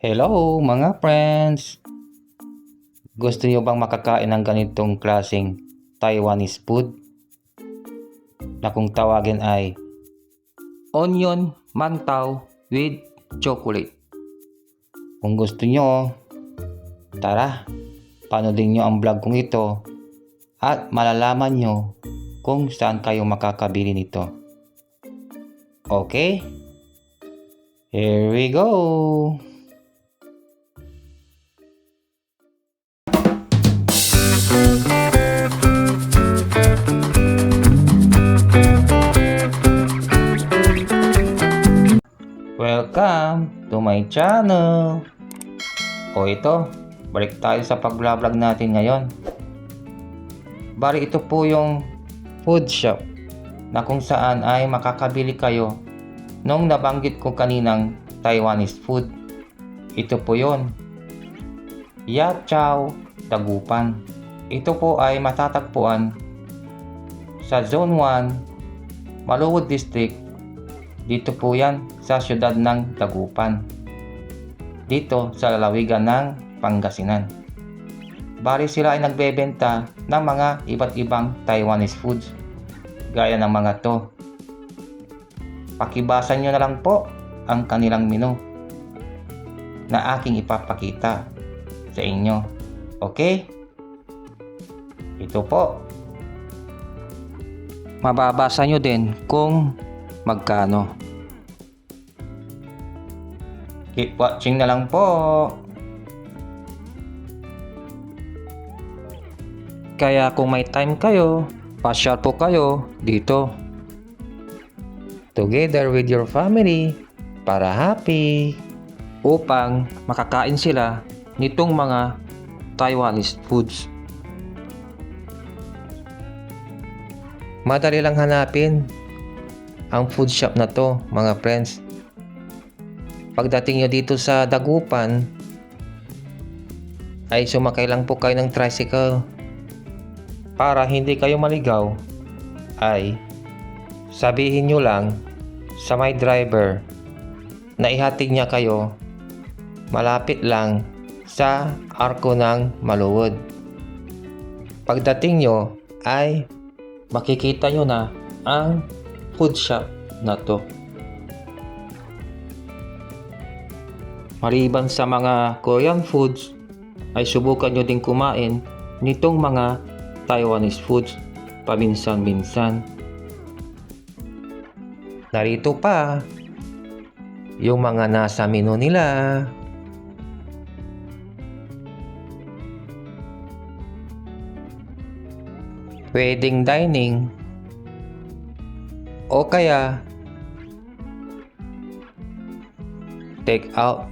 Hello mga friends! Gusto niyo bang makakain ng ganitong klaseng Taiwanese food na kung tawagin ay onion mantou with chocolate? Kung gusto niyo, tara, panoodin niyo ang vlog kong ito at malalaman niyo kung saan kayo makakabili nito. Okay? Here we go! Welcome to my channel! O ito, balik tayo sa pag-vlog natin ngayon. Bali ito po yung food shop na kung saan ay makakabili kayo nung nabanggit ko kaninang Taiwanese food. Ito po yon, Yachow Dagupan. Ito po ay matatagpuan sa Zone 1, Malowood District. Dito po yan sa siyudad ng Dagupan, dito sa lalawigan ng Pangasinan. Bali sila ay nagbebenta ng mga iba't ibang Taiwanese foods gaya ng mga to. Pakibasa nyo na lang po ang kanilang menu na aking ipapakita sa inyo. Okay? Ito po. Mababasa nyo din kung magkano. Keep watching na lang po. Kaya kung may time kayo, pasyal po kayo dito. Together with your family para happy. Upang makakain sila nitong mga Taiwanese foods. Madali lang hanapin ang food shop na to mga friends. Pagdating nyo dito sa Dagupan ay sumakay lang po kayo ng tricycle. Para hindi kayo maligaw ay sabihin nyo lang sa may driver na ihatid niya kayo malapit lang sa Arko ng Malowood. Pagdating nyo ay makikita nyo na ang food shop na to. Maliban sa mga Korean foods, ay subukan nyo din kumain nitong mga Taiwanese foods paminsan-minsan. Narito pa yung mga nasa menu nila. Wedding dining o kaya take out.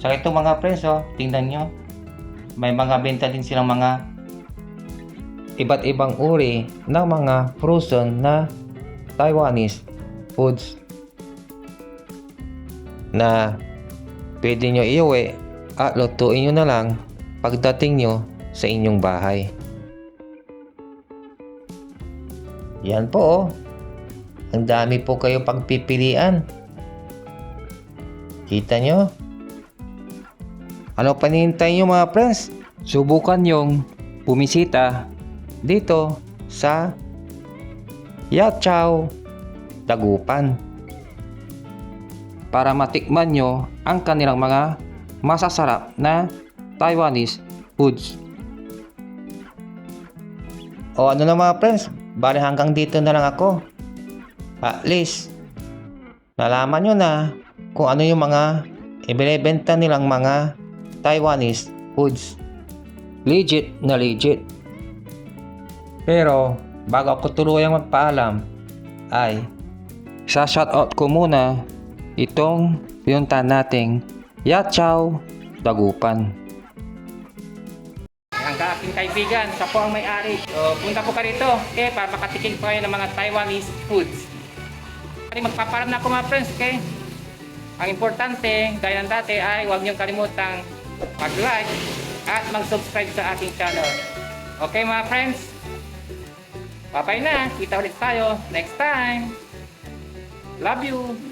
So ito mga friends, tingnan nyo, may mga benta din silang mga iba't ibang uri ng mga frozen na Taiwanese foods na pwede nyo iuwi at lutuin nyo na lang pagdating nyo sa inyong bahay. Yan po ang dami po kayo pagpipilian. Kita nyo? Ano pa hinihintay nyo mga friends? Subukan yung bumisita dito sa Yachow Dagupan para matikman nyo ang kanilang mga masasarap na Taiwanese foods. O ano na mga friends, bali hanggang dito na lang ako. At least nalaman nyo na kung ano yung mga ibinebenta nilang mga Taiwanese foods. Legit na legit. Pero bago ako tuluyang magpaalam ay sa shoutout ko muna itong pinuntahan nating Yachow Dagupan. Ang aking kaibigan, siya po ang may-ari. So, punta po ka rito para makatikim po kayo ng mga Taiwanese foods. Magpaparam na ako mga friends, okay? Ang importante, gaya ng dati, ay huwag niyong kalimutang mag-like at mag-subscribe sa aking channel. Okay mga friends, bye-bye na. Kita ulit tayo next time. Love you.